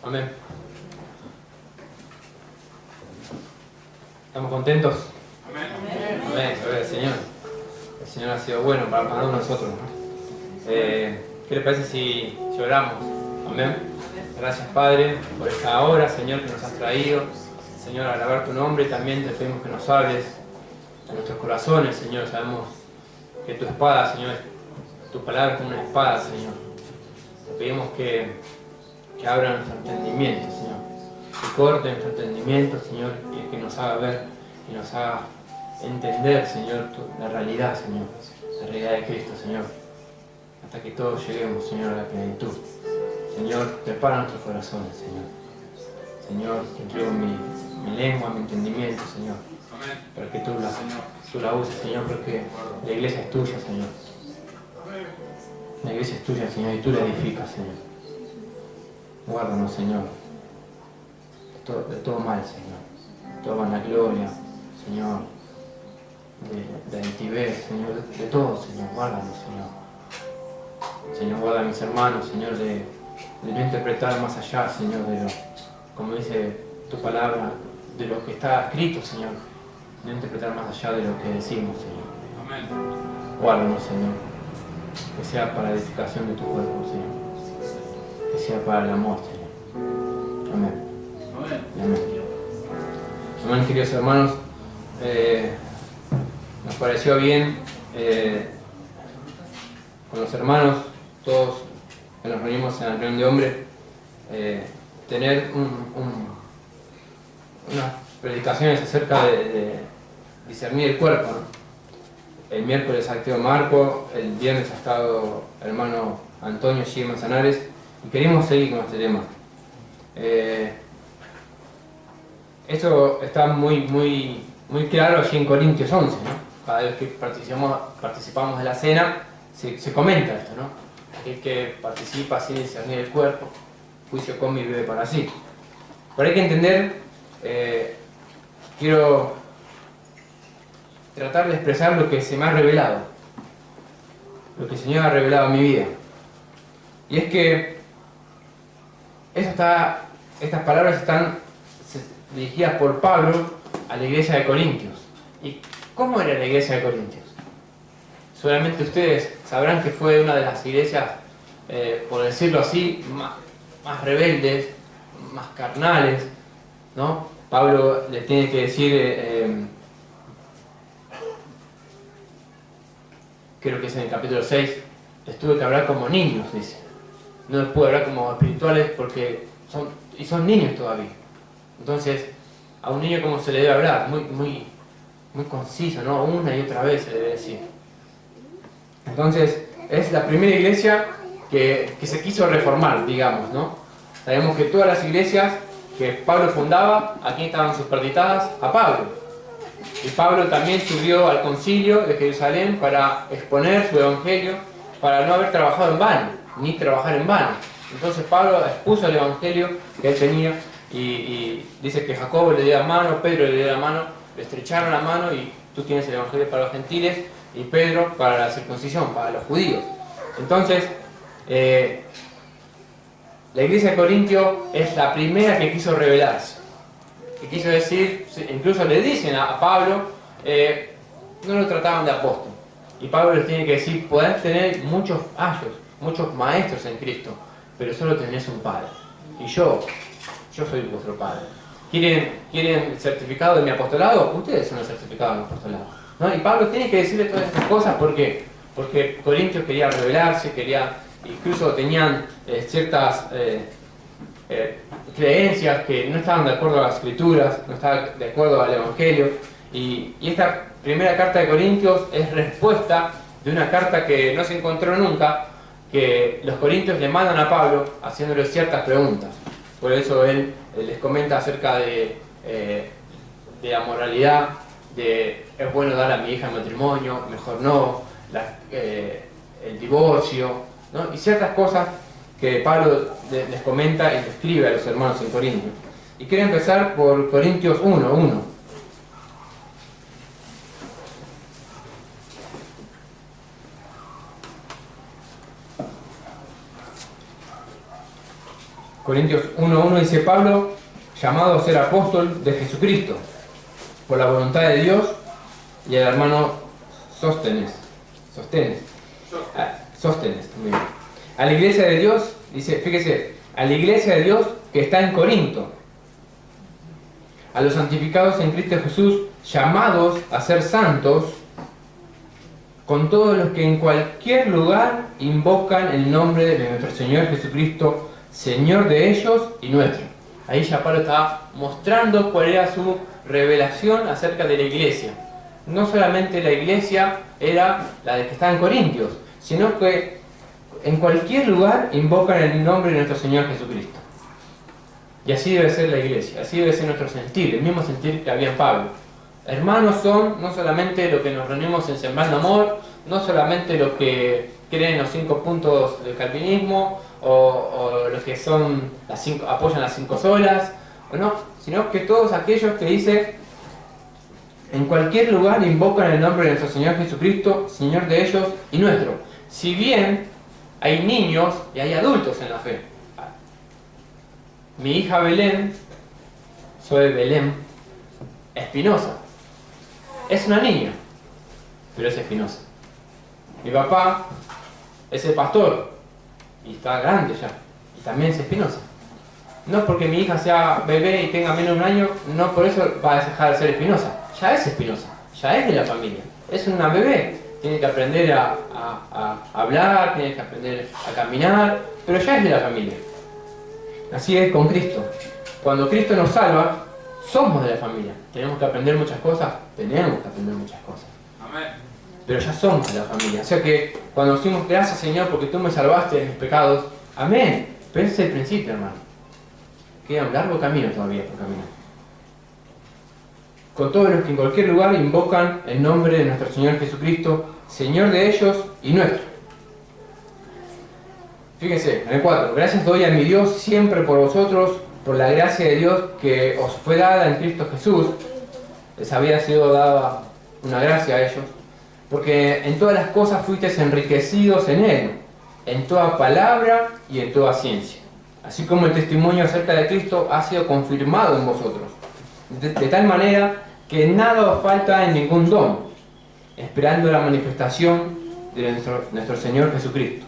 Amén. ¿Estamos contentos? Amén. Amén. Gloria al Señor. El Señor ha sido bueno para cada uno de nosotros, ¿no? ¿Qué les parece si oramos? Amén. Gracias, Padre, por esta hora, Señor, que nos has traído. Señor, a alabar tu nombre, también te pedimos que nos hables a nuestros corazones, Señor. Sabemos que tu espada, Señor, tu palabra es como una espada, Señor. Te pedimos que abra nuestro entendimiento, Señor. Que corte nuestro entendimiento, Señor, y que nos haga ver y nos haga entender, Señor, la realidad, Señor. La realidad de Cristo, Señor. Hasta que todos lleguemos, Señor, a la plenitud. Señor, prepara nuestros corazones, Señor. Señor, te entrego mi lengua, mi entendimiento, Señor. Amén. Para que tú la uses, Señor, porque la iglesia es tuya, Señor. La iglesia es tuya, Señor, y tú la edificas, Señor. Guárdanos, Señor, de todo mal, Señor. De toda vanagloria, Señor. De altivez, Señor. De todo, Señor. Guárdanos, Señor. Señor, guarda a mis hermanos, Señor, de no interpretar más allá, Señor, de lo, como dice tu palabra, de lo que está escrito, Señor. No interpretar más allá de lo que decimos, Señor. Amén. Guárdanos, Señor. Que sea para la edificación de tu cuerpo, Señor. Que sea para el amor, Señor. Amén. Amén. Amén. Amén, queridos hermanos. Nos pareció bien con los hermanos, todos que nos reunimos en la reunión de hombres, tener unas predicaciones acerca de discernir el cuerpo, ¿no? El miércoles ha activo Marco, el viernes ha estado el hermano Antonio G. Manzanares, y queremos seguir con este tema. Esto está muy claro allí en Corintios 11, ¿no? Cada vez que participamos de la cena, se comenta esto, ¿no? Aquel que participa sin discernir el cuerpo, juicio come y bebe para sí. Pero hay que entender, quiero tratar de expresar lo que se me ha revelado, lo que el Señor ha revelado en mi vida. Y es que estas palabras están dirigidas por Pablo a la iglesia de Corintios. ¿Y cómo era la iglesia de Corintios? Seguramente ustedes sabrán que fue una de las iglesias, por decirlo así, más rebeldes, más carnales, ¿no? Pablo les tiene que decir, creo que es en el capítulo 6, les tuve que hablar como niños, dice. No les pude hablar como espirituales porque son niños todavía. Entonces, a un niño como se le debe hablar, muy conciso, ¿no? Una y otra vez se le debe decir. Entonces, es la primera iglesia que se quiso reformar, digamos, ¿no? Sabemos que todas las iglesias que Pablo fundaba, aquí estaban superditadas a Pablo. Y Pablo también subió al concilio de Jerusalén para exponer su evangelio, para no haber trabajado en vano, ni trabajar en vano. Entonces Pablo expuso el evangelio que él tenía y dice que Jacobo le dio la mano, Pedro le dio la mano, le estrecharon la mano y tú tienes el evangelio para los gentiles y Pedro para la circuncisión, para los judíos. Entonces, la iglesia de Corintio es la primera que quiso rebelarse. Que quiso decir, incluso le dicen a Pablo, no lo trataban de apóstol. Y Pablo les tiene que decir, podés tener muchos ayos, muchos maestros en Cristo, pero solo tenés un Padre. Y yo soy vuestro Padre. ¿Quieren el certificado de mi apostolado? Ustedes son el certificado de mi apostolado, ¿no? Y Pablo tiene que decirle todas estas cosas, ¿por qué? Porque Corintios quería rebelarse, incluso tenían ciertas creencias que no estaban de acuerdo a las escrituras, no estaban de acuerdo al evangelio, y esta primera carta de Corintios es respuesta de una carta que no se encontró nunca, que los corintios le mandan a Pablo haciéndole ciertas preguntas. Por eso él les comenta acerca de la moralidad, de es bueno dar a mi hija en matrimonio, mejor no, el divorcio, ¿no? Y ciertas cosas que Pablo les comenta y les escribe a los hermanos en Corintios. Y quiero empezar por Corintios 1:1. Corintios 1:1 dice: Pablo, llamado a ser apóstol de Jesucristo, por la voluntad de Dios, y el hermano Sóstenes, muy bien. A la iglesia de Dios, dice, fíjese, a la iglesia de Dios que está en Corinto, a los santificados en Cristo Jesús, llamados a ser santos, con todos los que en cualquier lugar invocan el nombre de nuestro Señor Jesucristo, Señor de ellos y nuestro. Ahí ya Pablo estaba mostrando cuál era su revelación acerca de la iglesia. No solamente la iglesia era la de que estaba en Corintios, sino que en cualquier lugar invocan el nombre de nuestro Señor Jesucristo. Y así debe ser la iglesia, así debe ser nuestro sentir, el mismo sentir que había en Pablo. Hermanos son no solamente los que nos reunimos en Sembrando Amor, no solamente los que creen los 5 puntos del calvinismo, o los que son apoyan las 5 solas, o no, sino que todos aquellos que dicen: en cualquier lugar invocan el nombre de nuestro Señor Jesucristo, Señor de ellos y nuestro. Si bien hay niños y hay adultos en la fe. Mi hija Belén, soy Belén Espinosa, es una niña, pero es Espinosa. Mi papá es el pastor y está grande ya, y también es Espinosa. No porque mi hija sea bebé y tenga menos de un año, no por eso va a dejar de ser Espinosa. Ya es Espinosa, ya es de la familia, es una bebé. Tiene que aprender a hablar, tiene que aprender a caminar, pero ya es de la familia. Así es con Cristo. Cuando Cristo nos salva, somos de la familia. Tenemos que aprender muchas cosas, Amén. pero ya somos de la familia. O sea que cuando decimos: gracias Señor porque tú me salvaste de mis pecados, amén. Pero ese es el principio, hermano. Queda un largo camino todavía por caminar. Con todos los que en cualquier lugar invocan el nombre de nuestro Señor Jesucristo, Señor de ellos y nuestro. Fíjense, en el 4. Gracias doy a mi Dios siempre por vosotros, por la gracia de Dios que os fue dada en Cristo Jesús. Les había sido dada una gracia a ellos, porque en todas las cosas fuisteis enriquecidos en Él, en toda palabra y en toda ciencia. Así como el testimonio acerca de Cristo ha sido confirmado en vosotros, de tal manera que nada os falta en ningún don, esperando la manifestación de nuestro Señor Jesucristo,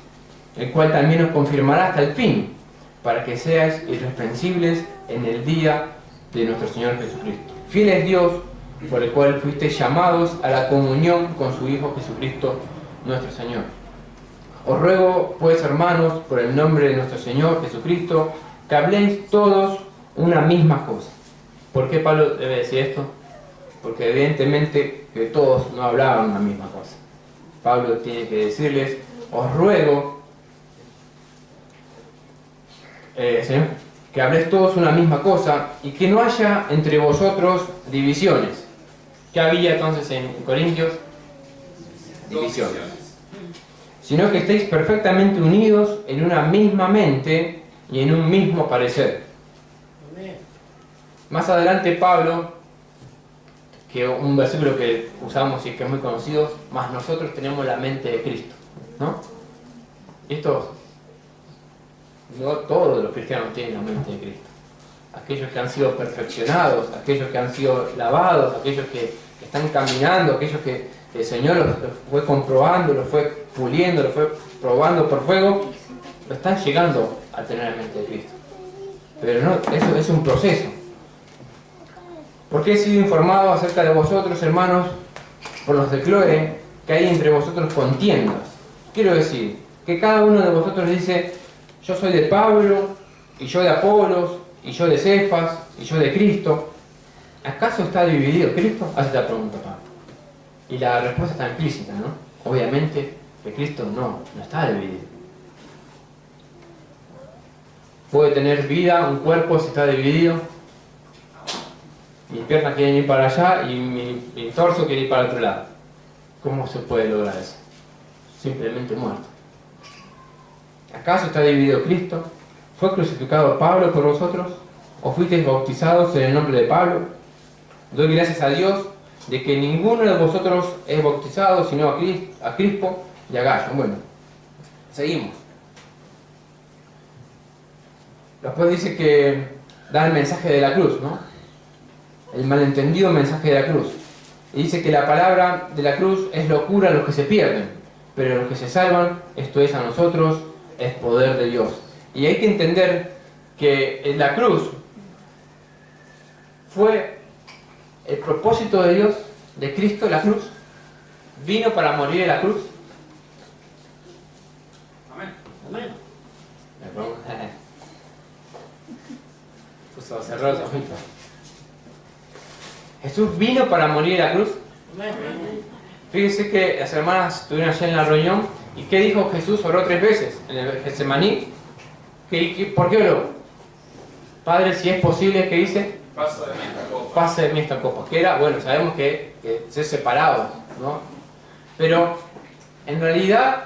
el cual también os confirmará hasta el fin, para que seáis irreprensibles en el día de nuestro Señor Jesucristo. Fiel es Dios, por el cual fuisteis llamados a la comunión con su Hijo Jesucristo, nuestro Señor. Os ruego, pues, hermanos, por el nombre de nuestro Señor Jesucristo, que habléis todos una misma cosa. ¿Por qué Pablo debe decir esto? Porque evidentemente que todos no hablaban una misma cosa. Pablo tiene que decirles: os ruego que habléis todos una misma cosa y que no haya entre vosotros divisiones. ¿Qué había entonces en Corintios? Divisiones. Sino que estéis perfectamente unidos en una misma mente y en un mismo parecer. Más adelante Pablo, que un versículo que usamos y que es muy conocido: más nosotros tenemos la mente de Cristo, ¿no? Esto, no todos los cristianos tienen la mente de Cristo. Aquellos que han sido perfeccionados, aquellos que han sido lavados, aquellos que están caminando, aquellos que el Señor los fue comprobando, los fue puliendo, los fue probando por fuego, están llegando a tener la mente de Cristo. Pero no, eso es un proceso. Porque he sido informado acerca de vosotros, hermanos, por los de Cloé, que hay entre vosotros contiendas. Quiero decir, que cada uno de vosotros dice: yo soy de Pablo, y yo de Apolos, y yo de Cefas, y yo de Cristo. ¿Acaso está dividido Cristo? Hace esta pregunta Pablo. Y la respuesta está implícita, ¿no? Obviamente que Cristo no está dividido. Puede tener vida un cuerpo si está dividido. Mis piernas quieren ir para allá y mi torso quiere ir para el otro lado. ¿Cómo se puede lograr eso? Simplemente muerto. ¿Acaso está dividido Cristo? ¿Fue crucificado Pablo por vosotros? ¿O fuisteis bautizados en el nombre de Pablo? Doy gracias a Dios de que ninguno de vosotros es bautizado sino a Crispo y a Gallo. Bueno, seguimos. Después dice que da el mensaje de la cruz, ¿no? El malentendido mensaje de la cruz. Y dice que la palabra de la cruz es locura a los que se pierden, pero a los que se salvan, esto es a nosotros, es poder de Dios. Y hay que entender que en la cruz fue el propósito de Dios, de Cristo, la cruz, vino para morir en la cruz. Amén. Amén. Puso cerró los ojitos. Jesús vino para morir en la cruz. Amén. Fíjense que las hermanas estuvieron allá en la reunión y ¿qué dijo Jesús? Oró 3 veces en el Getsemaní. ¿Por qué oró? Padre, si es posible, ¿qué dice? Pasa de mí esta copa. Pase de mí esta copa. Que era, bueno, sabemos que ser separados, ¿no? Pero en realidad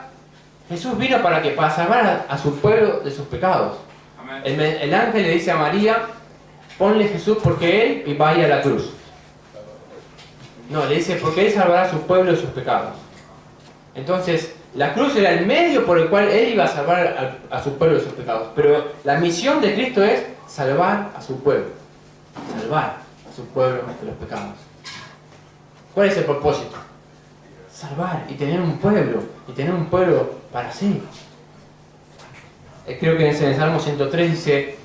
Jesús vino para que para salvar a su pueblo de sus pecados. Amén. El ángel le dice a María, ponle Jesús porque él vaya a la cruz. No, le dice porque él salvará a su pueblo de sus pecados. Entonces, la cruz era el medio por el cual él iba a salvar a su pueblo de sus pecados. Pero la misión de Cristo es salvar a su pueblo. Salvar a su pueblo de los pecados. ¿Cuál es el propósito? Salvar y tener un pueblo. Y tener un pueblo para sí. Creo que en el Salmo 103 dice,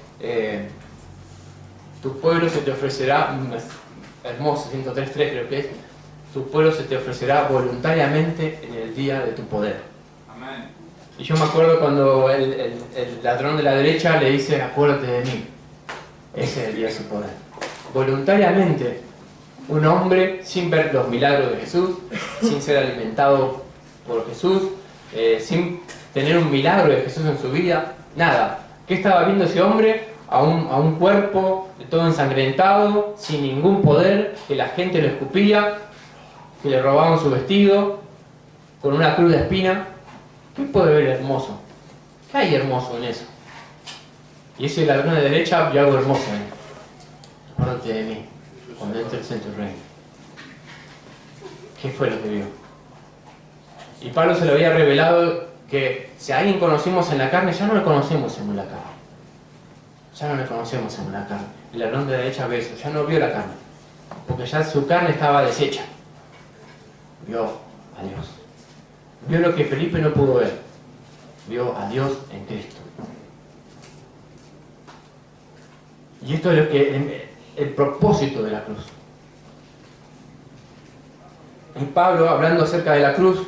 tu pueblo se te ofrecerá, hermoso, 103.3 creo que es, tu pueblo se te ofrecerá voluntariamente en el día de tu poder. Amén. Y yo me acuerdo cuando el ladrón de la derecha le dice, acuérdate de mí. Ese es el día de su poder. Voluntariamente, un hombre sin ver los milagros de Jesús, sin ser alimentado por Jesús, sin tener un milagro de Jesús en su vida, nada. ¿Qué estaba viendo ese hombre? A un cuerpo todo ensangrentado, sin ningún poder, que la gente lo escupía, que le robaban su vestido, con una cruz de espina. ¿Qué puede ver hermoso? ¿Qué hay hermoso en eso? Y ese ladrón de derecha vio algo hermoso en él. Acuérdate de mí, cuando entres en tu reino. ¿Qué fue lo que vio? Y Pablo se lo había revelado que si a alguien conocimos en la carne, ya no lo conocemos en la carne. Ya no le conocemos en la carne. El ladrón de derecha ve eso, ya no vio la carne. Porque ya su carne estaba deshecha. Vio a Dios. Vio lo que Felipe no pudo ver. Vio a Dios en Cristo. Y esto es lo que el propósito de la cruz. Y Pablo, hablando acerca de la cruz,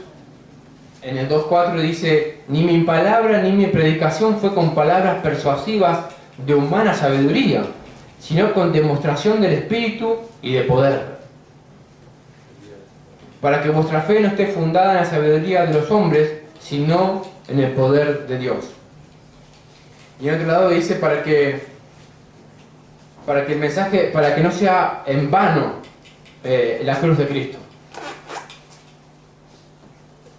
en el 2.4 dice, ni mi palabra ni mi predicación fue con palabras persuasivas de humana sabiduría, sino con demostración del Espíritu y de poder, para que vuestra fe no esté fundada en la sabiduría de los hombres, sino en el poder de Dios. Y en otro lado dice para que el mensaje, para que no sea en vano la cruz de Cristo.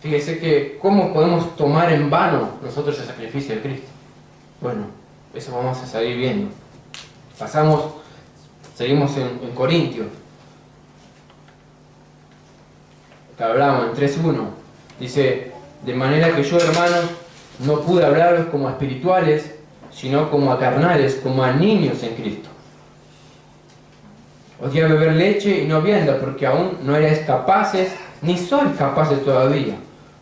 Fíjese que cómo podemos tomar en vano nosotros el sacrificio de Cristo. Bueno, eso vamos a seguir viendo. Seguimos en Corintios. Que hablamos en 3.1. Dice, de manera que yo, hermanos, no pude hablaros como a espirituales, sino como a carnales, como a niños en Cristo. Os di a beber leche y no vianda, porque aún no erais capaces, ni sois capaces todavía,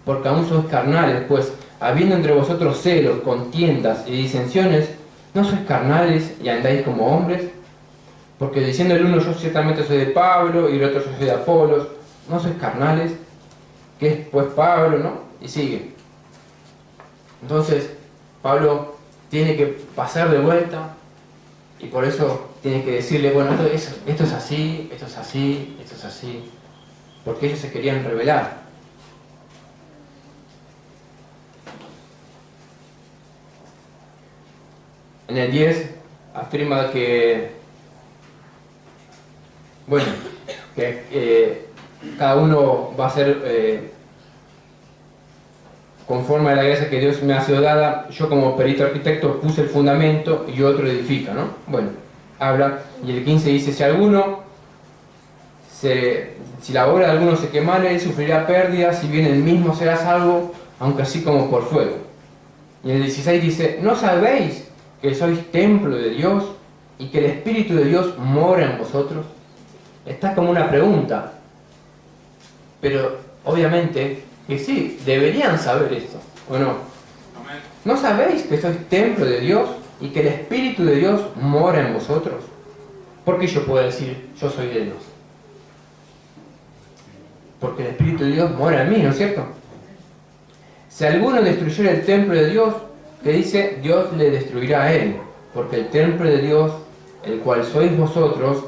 porque aún sois carnales, pues habiendo entre vosotros celos, contiendas y disensiones, ¿no sois carnales y andáis como hombres? Porque diciendo el uno, yo ciertamente soy de Pablo, y el otro, yo soy de Apolos, ¿no sois carnales? ¿Qué es pues Pablo, no? Y sigue. Entonces, Pablo tiene que pasar de vuelta, y por eso tiene que decirle, bueno, esto es así, esto es así, esto es así, porque ellos se querían rebelar. En el 10 afirma que, bueno, que cada uno va a ser conforme a la gracia que Dios me ha sido dada. Yo como perito arquitecto puse el fundamento y otro edifica, ¿no? Bueno, habla, y el 15 dice, si la obra de alguno se quemare, él sufrirá pérdida, si bien él mismo será salvo, aunque así como por fuego. Y en el 16 dice, ¿no sabéis que sois templo de Dios y que el Espíritu de Dios mora en vosotros? Está como una pregunta, pero obviamente que sí, deberían saber esto, ¿o no? Amén. ¿No sabéis que sois templo de Dios y que el Espíritu de Dios mora en vosotros? ¿Por qué yo puedo decir, yo soy de Dios? Porque el Espíritu de Dios mora en mí, ¿no es cierto? Si alguno destruyera el templo de Dios, que dice, Dios le destruirá a él, porque el templo de Dios, el cual sois vosotros,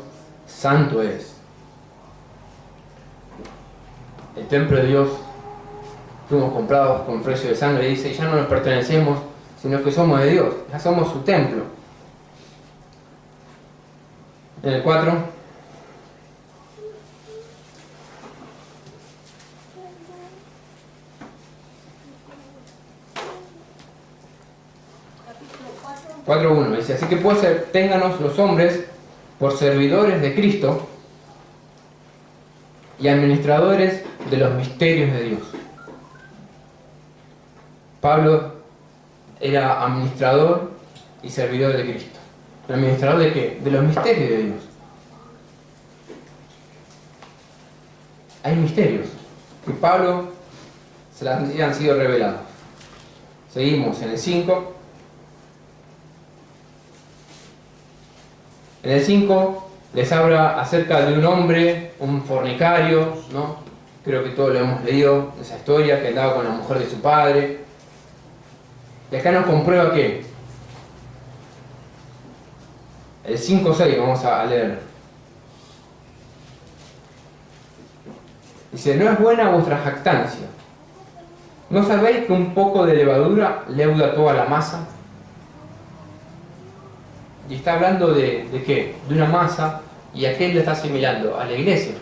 santo es. El templo de Dios, fuimos comprados con precio de sangre, dice, ya no nos pertenecemos, sino que somos de Dios, ya somos su templo. En el 4, Capítulo 4.1 dice, así que pues ténganos los hombres por servidores de Cristo y administradores de los misterios de Dios. Pablo era administrador y servidor de Cristo. ¿Administrador de qué? De los misterios de Dios. Hay misterios que Pablo se les han sido revelados. Seguimos en el 5. En el 5 les habla acerca de un hombre, un fornicario, ¿no? Creo que todos lo hemos leído, esa historia, que andaba con la mujer de su padre. Y acá nos comprueba que el 5.6, vamos a leer. Dice, no es buena vuestra jactancia. ¿No sabéis que un poco de levadura leuda toda la masa? Y está hablando de qué? De una masa, y a qué le está asimilando, a la iglesia,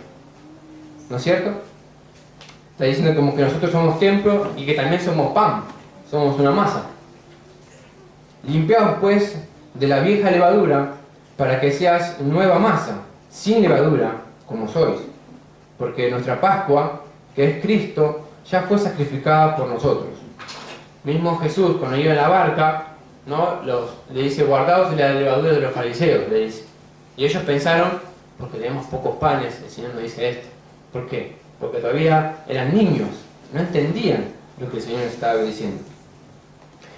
¿no es cierto? Está diciendo como que nosotros somos templo y que también somos pan, somos una masa. Limpiaos pues de la vieja levadura para que seas nueva masa, sin levadura, como sois, porque nuestra Pascua, que es Cristo, ya fue sacrificada por nosotros. Mismo Jesús, cuando iba en la barca, ¿no? Le dice, guardaos de la levadura de los fariseos, le dice. Y ellos pensaron, porque tenemos pocos panes, el Señor nos dice esto. ¿Por qué? Porque todavía eran niños, no entendían lo que el Señor estaba diciendo.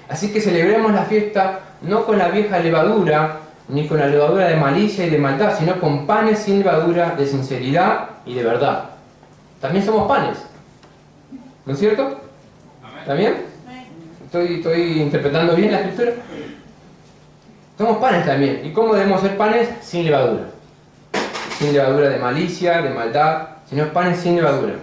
Así que celebremos la fiesta no con la vieja levadura, ni con la levadura de malicia y de maldad, sino con panes sin levadura de sinceridad y de verdad. También somos panes, ¿no es cierto? Amén. ¿Está bien? ¿Estoy interpretando bien la escritura? Somos panes también. ¿Y cómo debemos ser panes? Sin levadura. Sin levadura de malicia, de maldad, sino panes sin levadura.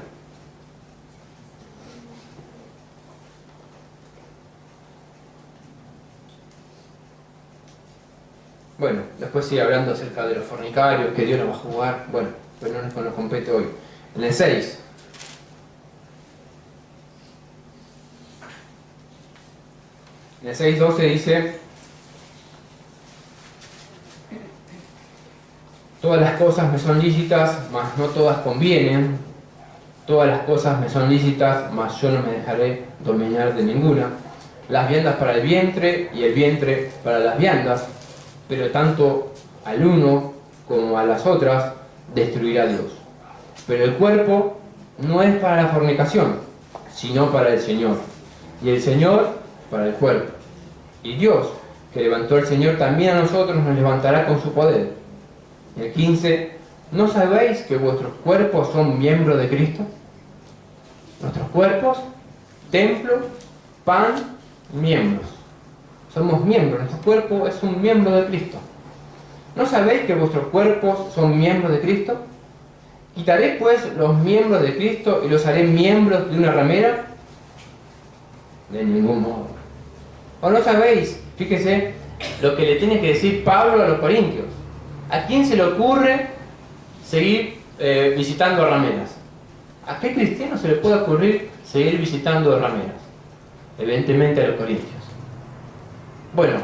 Bueno, después sigue hablando acerca de los fornicarios, que Dios nos va a jugar. Bueno, pues no nos compete hoy. En el 6. En el 6.12 dice: todas las cosas me son lícitas, mas no todas convienen. Todas las cosas me son lícitas, mas yo no me dejaré dominar de ninguna. Las viandas para el vientre y el vientre para las viandas, pero tanto al uno como a las otras destruirá Dios. Pero el cuerpo no es para la fornicación, sino para el Señor, y el Señor para el cuerpo. Y Dios, que levantó al Señor, también a nosotros nos levantará con su poder. Y el 15, ¿no sabéis que vuestros cuerpos son miembros de Cristo? Nuestros cuerpos, templo, pan, miembros. Somos miembros, nuestro cuerpo es un miembro de Cristo. ¿No sabéis que vuestros cuerpos son miembros de Cristo? ¿Quitaré pues los miembros de Cristo y los haré miembros de una ramera? De ningún modo. ¿O no sabéis? Fíjese lo que le tiene que decir Pablo a los corintios. ¿A quién se le ocurre seguir visitando rameras? ¿A qué cristiano se le puede ocurrir seguir visitando rameras? Evidentemente a los corintios. Bueno,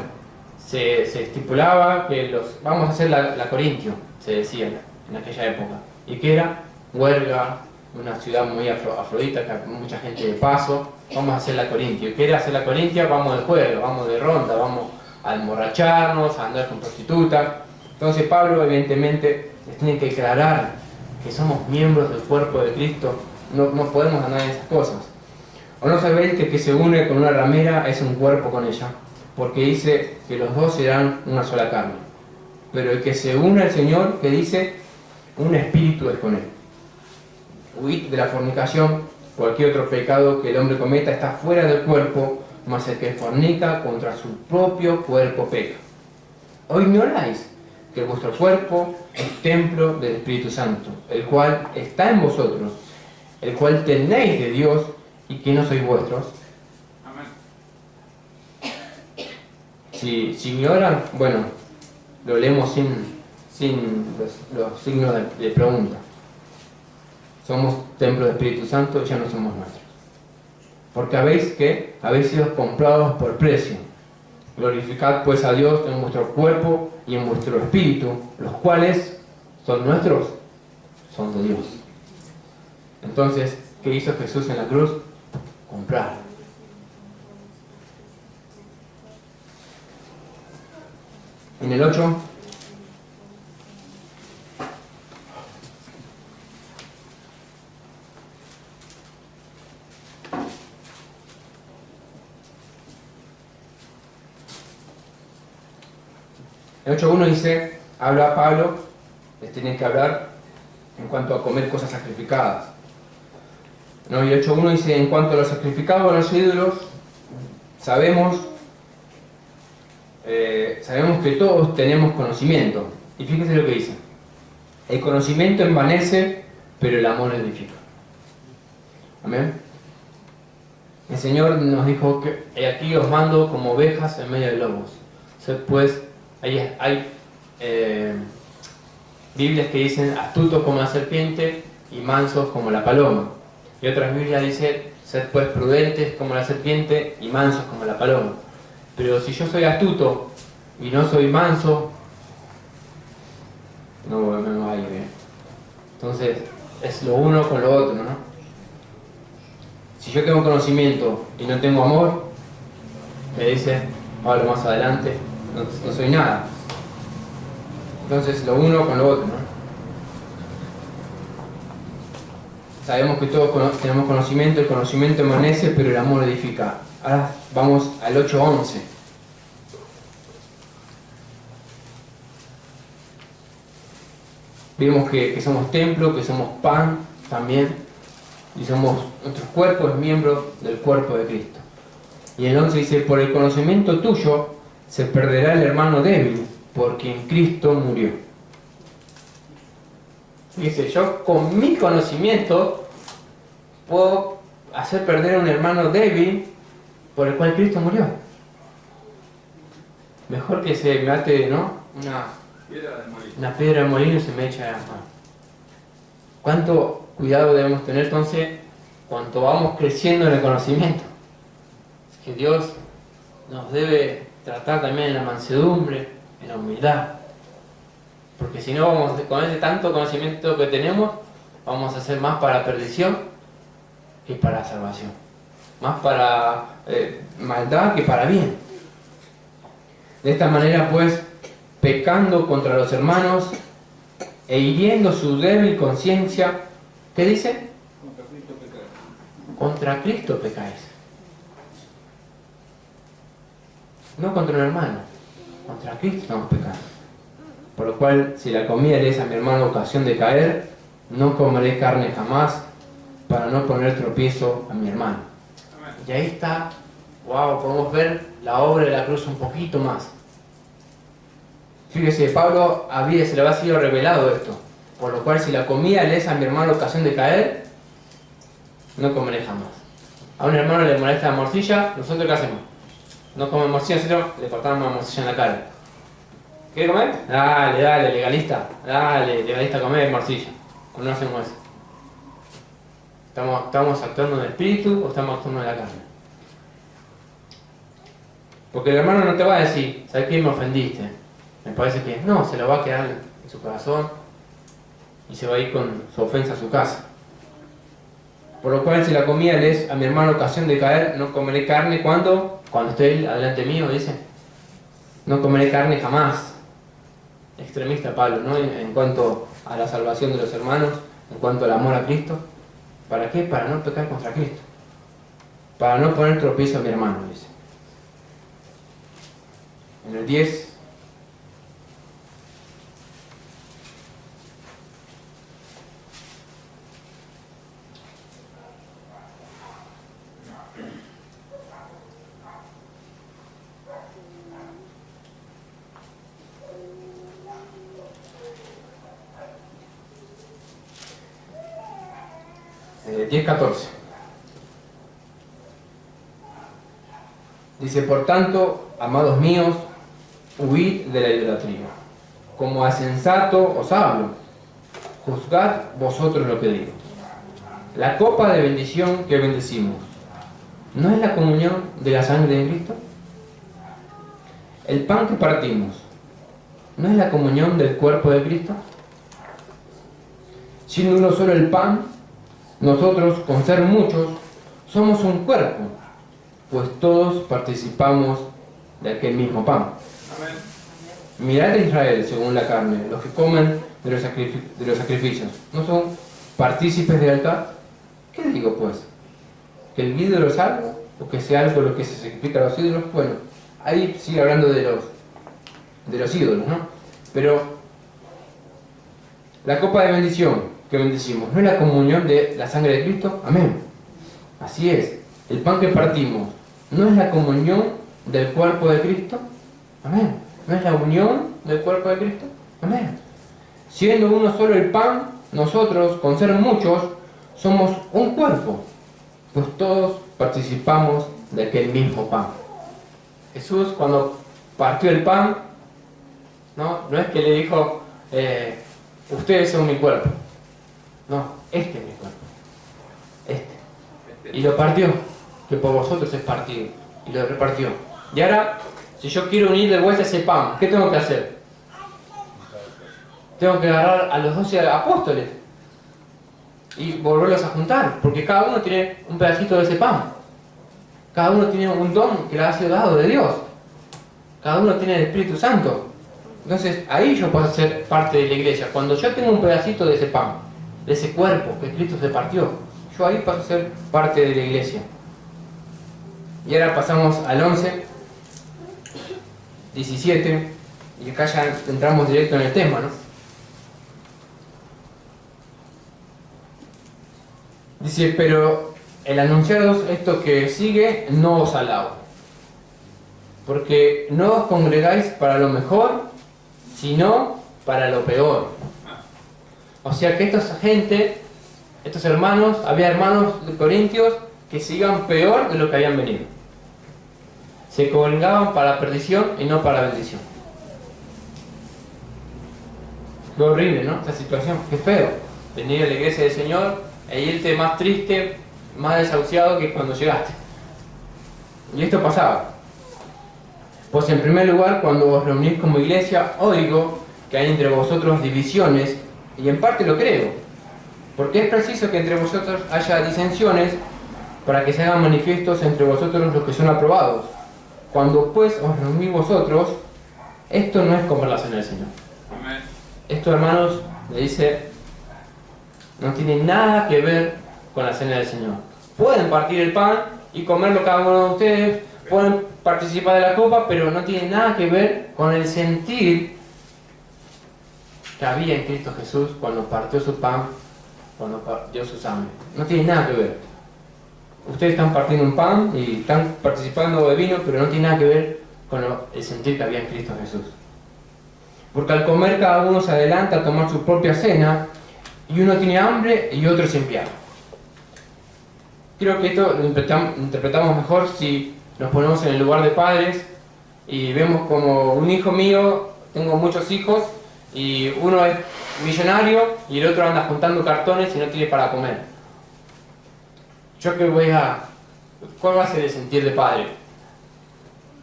se estipulaba que vamos a hacer la Corintio, se decía en aquella época. ¿Y qué era? Huelga, una ciudad muy afrodita, que mucha gente de paso. Vamos a hacer la Corintio. ¿Y qué era hacer la Corintia? Vamos de juego, vamos de ronda, vamos a emborracharnos, a andar con prostitutas. Entonces Pablo evidentemente les tiene que aclarar que somos miembros del cuerpo de Cristo, no podemos andar en esas cosas. ¿O no sabéis que el que se une con una ramera es un cuerpo con ella? Porque dice que los dos serán una sola carne. Pero el que se une al Señor, que dice, un espíritu es con él. Huid de la fornicación. Cualquier otro pecado que el hombre cometa está fuera del cuerpo, mas el que fornica contra su propio cuerpo peca. ¿O ignoráis que vuestro cuerpo es templo del Espíritu Santo, el cual está en vosotros, el cual tenéis de Dios y que no sois vuestros? Amén. Si ignoran, bueno, lo leemos sin los signos de pregunta. Somos templo del Espíritu Santo y ya no somos nuestros. Porque habéis sido comprados por precio. Glorificad pues a Dios en vuestro cuerpo y en vuestro espíritu, los cuales son nuestros, son de Dios. Entonces, ¿qué hizo Jesús en la cruz? Comprar. En el 8, el 8.1 dice, habla Pablo, les tienen que hablar en cuanto a comer cosas sacrificadas. ¿No? Y el 8.1 dice, en cuanto a los sacrificados a los ídolos, sabemos que todos tenemos conocimiento. Y fíjense lo que dice. El conocimiento envanece, pero el amor edifica. Amén. El Señor nos dijo que aquí os mando como ovejas en medio de lobos. Sed pues, hay Biblias que dicen astutos como la serpiente y mansos como la paloma. Y otras Biblias dicen, sed pues prudentes como la serpiente y mansos como la paloma. Pero si yo soy astuto y no soy manso, no va a ir bien. Entonces, es lo uno con lo otro, ¿no? Si yo tengo conocimiento y no tengo amor, me dice Pablo más adelante, no soy nada. Entonces, lo uno con lo otro, ¿no? Sabemos que todos tenemos conocimiento, el conocimiento envanece, pero el amor edifica. Ahora vamos al 8.11. Vemos que somos templo, que somos pan también, y nuestros cuerpos miembros del cuerpo de Cristo. Y el 11 dice, por el conocimiento tuyo se perderá el hermano débil, porque en Cristo murió. Dice, yo con mi conocimiento puedo hacer perder a un hermano débil por el cual Cristo murió. Mejor que se mate, ¿no? Una piedra de molino y se me echa a la mano. ¿Cuánto cuidado debemos tener entonces cuanto vamos creciendo en el conocimiento? Es que Dios nos debe tratar también en la mansedumbre, en la humildad. Porque si no, vamos con ese tanto conocimiento que tenemos, vamos a hacer más para perdición que para salvación. Más para maldad que para bien. De esta manera, pues, pecando contra los hermanos e hiriendo su débil conciencia, ¿qué dice? Contra Cristo pecáis. Contra Cristo pecáis. No contra un hermano, contra Cristo estamos pecando. Por lo cual, si la comida le es a mi hermano ocasión de caer, no comeré carne jamás, para no poner tropiezo a mi hermano. Amén. Y ahí está, wow, podemos ver la obra de la cruz un poquito más. Fíjese, Pablo se le había sido revelado esto, por lo cual si la comida le es a mi hermano ocasión de caer, no comeré jamás. A un hermano le molesta la morcilla, ¿nosotros qué hacemos? No comemos morcilla, nosotros le cortamos una morcilla en la cara. ¿Quiere comer? Dale, legalista. Dale, legalista, comer morcilla. ¿O no hacemos eso? ¿Estamos actuando en el espíritu o estamos actuando en la carne? Porque el hermano no te va a decir, ¿sabes qué? Me ofendiste. Me parece que no, se lo va a quedar en su corazón y se va a ir con su ofensa a su casa. Por lo cual, si la comida le es a mi hermano ocasión de caer, no comeré carne. ¿Cuándo? Cuando esté él adelante mío, dice. No comeré carne jamás. Extremista Pablo, ¿no? En cuanto a la salvación de los hermanos, en cuanto al amor a Cristo. ¿Para qué? Para no pecar contra Cristo. Para no poner tropiezo a mi hermano, dice. En el 10. Eh, 10:14. Dice, por tanto, amados míos, huid de la idolatría. Como a sensato os hablo, juzgad vosotros lo que digo. La copa de bendición que bendecimos, ¿no es la comunión de la sangre de Cristo? El pan que partimos, ¿no es la comunión del cuerpo de Cristo? Siendo uno solo el pan, nosotros, con ser muchos, somos un cuerpo, pues todos participamos de aquel mismo pan. Amén. Mirad a Israel según la carne, los que comen de los sacrificios, ¿no son partícipes del altar? ¿Qué digo pues? ¿Que el ídolo es algo? ¿O que sea algo lo que se sacrifica a los ídolos? Bueno, ahí sigue hablando de los ídolos, ¿no? Pero la copa de bendición que bendecimos, ¿no es la comunión de la sangre de Cristo? Amén. Así es. El pan que partimos, ¿no es la comunión del cuerpo de Cristo? Amén. ¿No es la unión del cuerpo de Cristo? Amén. Siendo uno solo el pan, nosotros, con ser muchos, somos un cuerpo, pues todos participamos de aquel mismo pan. Jesús, cuando partió el pan, no es que le dijo, ustedes son mi cuerpo. No, este es mi cuerpo. Este. Y lo partió, que por vosotros es partido. Y lo repartió. Y ahora, si yo quiero unir de vuelta ese pan, ¿qué tengo que hacer? Tengo que agarrar a los 12 apóstoles y volverlos a juntar, porque cada uno tiene un pedacito de ese pan. Cada uno tiene un don que le ha sido dado de Dios. Cada uno tiene el Espíritu Santo. Entonces, ahí yo puedo ser parte de la iglesia. Cuando yo tengo un pedacito de ese pan, de ese cuerpo que Cristo se partió, yo ahí paso a ser parte de la iglesia. Y ahora pasamos al 11, 17, y acá ya entramos directo en el tema, ¿no? Dice, pero el anunciaros esto que sigue no os alabo, porque no os congregáis para lo mejor, sino para lo peor. O sea que esta gente, estos hermanos, había hermanos de Corintios que se iban peor de lo que habían venido. Se congregaban para perdición y no para bendición. Qué horrible, ¿no? Esta situación, qué feo. Venir a la iglesia del Señor e irte más triste, más desahuciado que cuando llegaste. Y esto pasaba. Pues en primer lugar, cuando os reunís como iglesia, oigo que hay entre vosotros divisiones, y en parte lo creo, porque es preciso que entre vosotros haya disensiones para que se hagan manifiestos entre vosotros los que son aprobados. Cuando pues os reunís vosotros, esto no es comer la cena del Señor. Amén. Esto, hermanos, le dice, no tiene nada que ver con la cena del Señor. Pueden partir el pan y comerlo cada uno de ustedes, pueden participar de la copa, pero no tiene nada que ver con el sentir que había en Cristo Jesús cuando partió su pan, cuando partió su sangre. No tiene nada que ver. Ustedes están partiendo un pan y están participando de vino, pero no tiene nada que ver con el sentir que había en Cristo Jesús. Porque al comer cada uno se adelanta a tomar su propia cena, y uno tiene hambre y otro es enviado. Creo que esto lo interpretamos mejor si nos ponemos en el lugar de padres y vemos como un hijo mío, tengo muchos hijos, y uno es millonario y el otro anda juntando cartones y no tiene para comer. Yo que voy a... ¿Cuál va a ser el sentir de padre?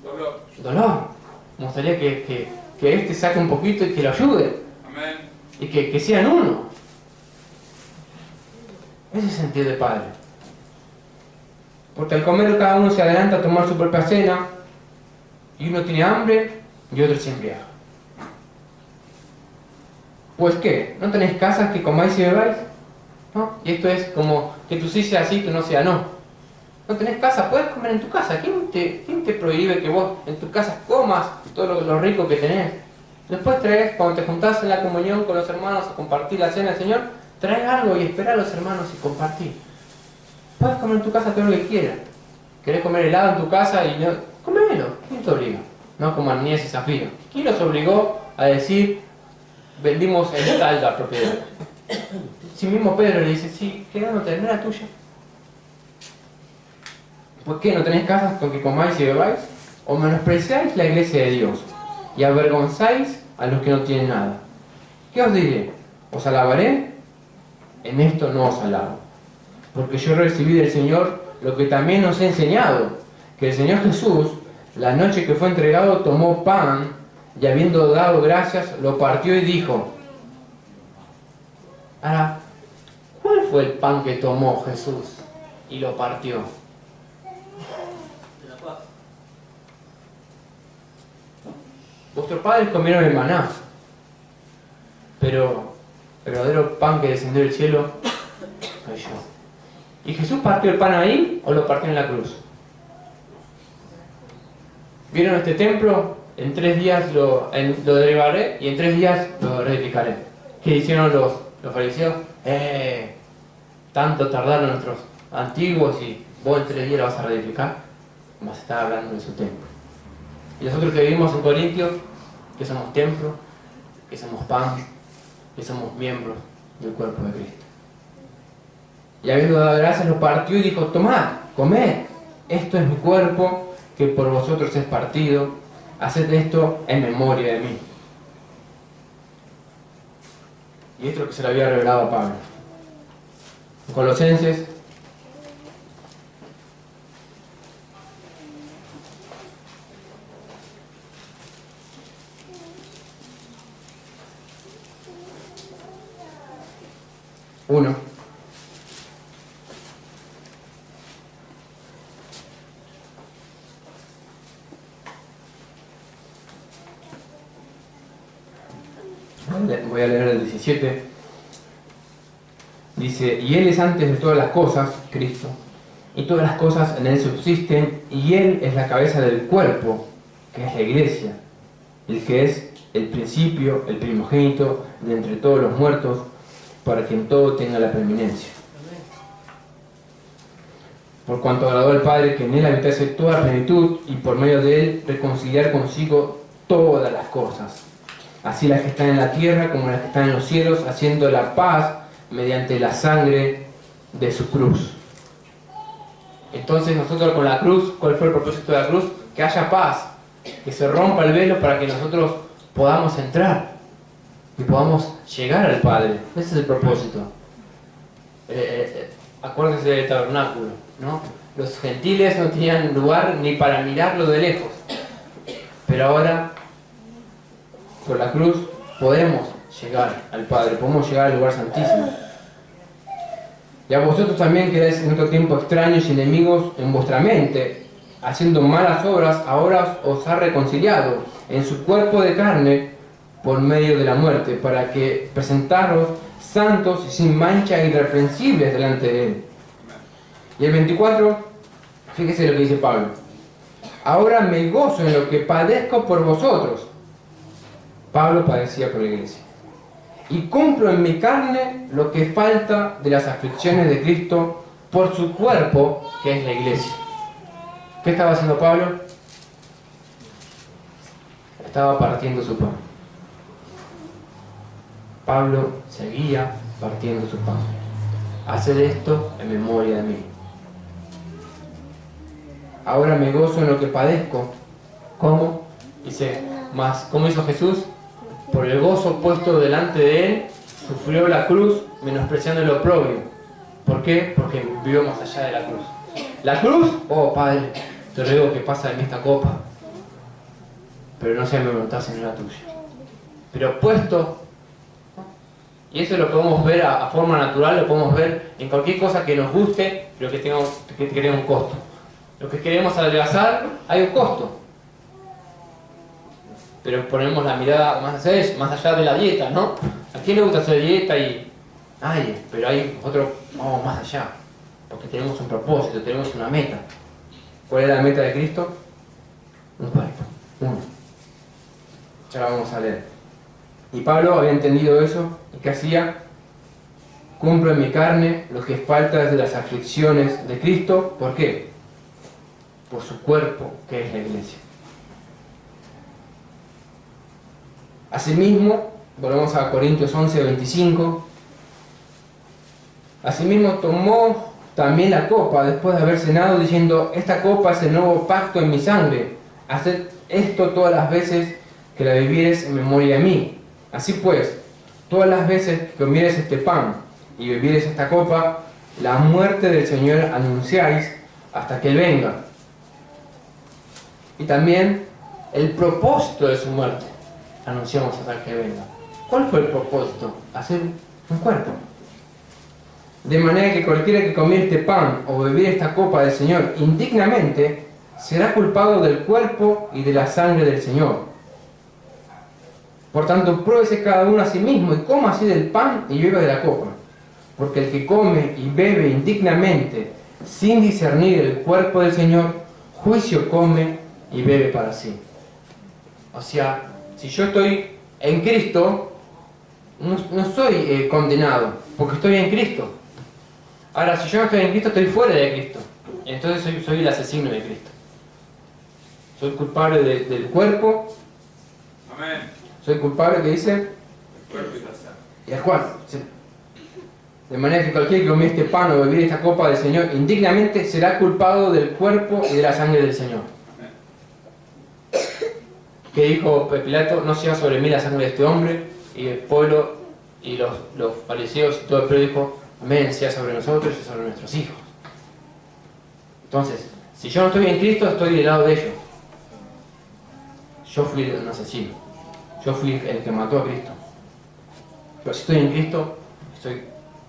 Dolor. Dolor. Me gustaría que este saque un poquito y que lo ayude. Amén. Y que sean uno. Ese es el sentir de padre. Porque al comer cada uno se adelanta a tomar su propia cena, y uno tiene hambre y otros embriagos. Pues ¿qué? ¿No tenéis casas que comáis y bebáis? ¿No? Y esto es como que tú sí sea sí, tú no sea no. No tenés casa, puedes comer en tu casa. ¿Quién te prohíbe que vos en tu casa comas todo lo rico que tenés? Después traes, cuando te juntás en la comunión con los hermanos a compartir la cena del Señor, traes algo y espera a los hermanos y compartir. Puedes comer en tu casa todo lo que quieras. ¿Querés comer helado en tu casa? Y no, comelo. ¿Quién te obliga? No como Ananías y Zafiro. ¿Quién los obligó a decir, vendimos el tal la propiedad? Si mismo Pedro le dice, sí, quedándote, no era tuya. ¿Por qué no tenéis casas con que comáis y bebáis? ¿O menospreciáis la iglesia de Dios y avergonzáis a los que no tienen nada? ¿Qué os diré? ¿Os alabaré? En esto no os alabo, porque yo recibí del Señor lo que también os he enseñado, que el Señor Jesús, la noche que fue entregado, tomó pan y habiendo dado gracias, lo partió y dijo. Ahora, ¿cuál fue el pan que tomó Jesús y lo partió? Vuestros padres comieron el maná, pero el verdadero pan que descendió del cielo soy yo. ¿Y Jesús partió el pan ahí o lo partió en la cruz? ¿Vieron este templo? En 3 días lo derribaré y en 3 días lo reedificaré. ¿Qué hicieron los fariseos? Tanto tardaron nuestros antiguos y vos en 3 días lo vas a reedificar. Más está hablando de su templo. Y nosotros que vivimos en Corintios, que somos templo, que somos pan, que somos miembros del cuerpo de Cristo. Y habiendo dado gracias, lo partió y dijo, tomad, comed, esto es mi cuerpo, que por vosotros es partido, haced esto en memoria de mí. Y esto es lo que se le había revelado a Pablo. En Colosenses, uno. Voy a leer el 17. Dice, y Él es antes de todas las cosas, Cristo, y todas las cosas en Él subsisten, y Él es la cabeza del cuerpo, que es la iglesia, el que es el principio, el primogénito de entre todos los muertos, para que en todo tenga la preeminencia. Por cuanto agradó al Padre que en Él habitase toda la plenitud, y por medio de Él reconciliar consigo todas las cosas, así las que están en la tierra como las que están en los cielos, haciendo la paz mediante la sangre de su cruz. Entonces nosotros con la cruz, ¿cuál fue el propósito de la cruz? Que haya paz, que se rompa el velo para que nosotros podamos entrar y podamos llegar al Padre. Ese es el propósito. Acuérdense del tabernáculo, ¿no? Los gentiles no tenían lugar ni para mirarlo de lejos, pero ahora por la cruz podemos llegar al Padre, podemos llegar al lugar santísimo. Y a vosotros también quedáis en otro tiempo extraños y enemigos en vuestra mente, haciendo malas obras, ahora os ha reconciliado en su cuerpo de carne por medio de la muerte, para que presentaros santos y sin mancha e irreprensibles delante de Él. Y el 24, fíjese lo que dice Pablo. Ahora me gozo en lo que padezco por vosotros. Pablo padecía por la iglesia. Y cumplo en mi carne lo que falta de las aflicciones de Cristo por su cuerpo, que es la iglesia. ¿Qué estaba haciendo Pablo? Estaba partiendo su pan. Pablo seguía partiendo su pan. Haced esto en memoria de mí. Ahora me gozo en lo que padezco. ¿Cómo? Dice, más, ¿cómo hizo Jesús? Por el gozo puesto delante de Él, sufrió la cruz, menospreciando el oprobio. ¿Por qué? Porque vivió más allá de la cruz. La cruz, oh Padre, te ruego que pase en esta copa, pero no sea mi voluntad sino la tuya. Pero puesto, y eso lo podemos ver a forma natural, lo podemos ver en cualquier cosa que nos guste, pero que tenga un costo. Lo que queremos adelgazar, hay un costo. pero ponemos la mirada más allá de la dieta, ¿no? ¿A quién le gusta hacer dieta? Ay, pero ahí nosotros vamos más allá, porque tenemos un propósito, tenemos una meta. ¿Cuál es la meta de Cristo? Un cuerpo, uno. Ya la vamos a leer. Y Pablo había entendido eso, ¿y qué hacía? Cumplo en mi carne lo que falta desde las aflicciones de Cristo. ¿Por qué? Por su cuerpo, que es la iglesia. Asimismo, volvemos a Corintios 11:25. Asimismo tomó también la copa después de haber cenado, diciendo: esta copa es el nuevo pacto en mi sangre. Haced esto todas las veces que la bebieres en memoria de mí. Así pues, todas las veces que comieres este pan y bebieres esta copa, la muerte del Señor anunciáis hasta que Él venga. Y también el propósito de su muerte anunciamos hasta que venga. ¿Cuál fue el propósito? Hacer un cuerpo. De manera que cualquiera que comiere este pan o bebiere esta copa del Señor indignamente, será culpado del cuerpo y de la sangre del Señor. Por tanto, pruébese cada uno a sí mismo y coma así del pan y beba de la copa. Porque el que come y bebe indignamente, sin discernir el cuerpo del Señor, juicio come y bebe para sí. O sea, si yo estoy en Cristo, no soy condenado, porque estoy en Cristo. Ahora, si yo no estoy en Cristo, estoy fuera de Cristo. Entonces soy el asesino de Cristo. Soy culpable del cuerpo. Amén. Soy culpable, que dice, El cuerpo y la sangre. y el Juan. Sí. De manera que cualquiera que comiere este pan o bebiere esta copa del Señor indignamente será culpado del cuerpo y de la sangre del Señor. Que dijo Pilato: no sea sobre mí la sangre de este hombre. Y el pueblo y los fariseos y todo el pueblo dijo: amén, sea sobre nosotros y sobre nuestros hijos. Entonces, si yo no estoy en Cristo, estoy del lado de ellos. Yo fui un asesino. Yo fui el que mató a Cristo. Pero si estoy en Cristo,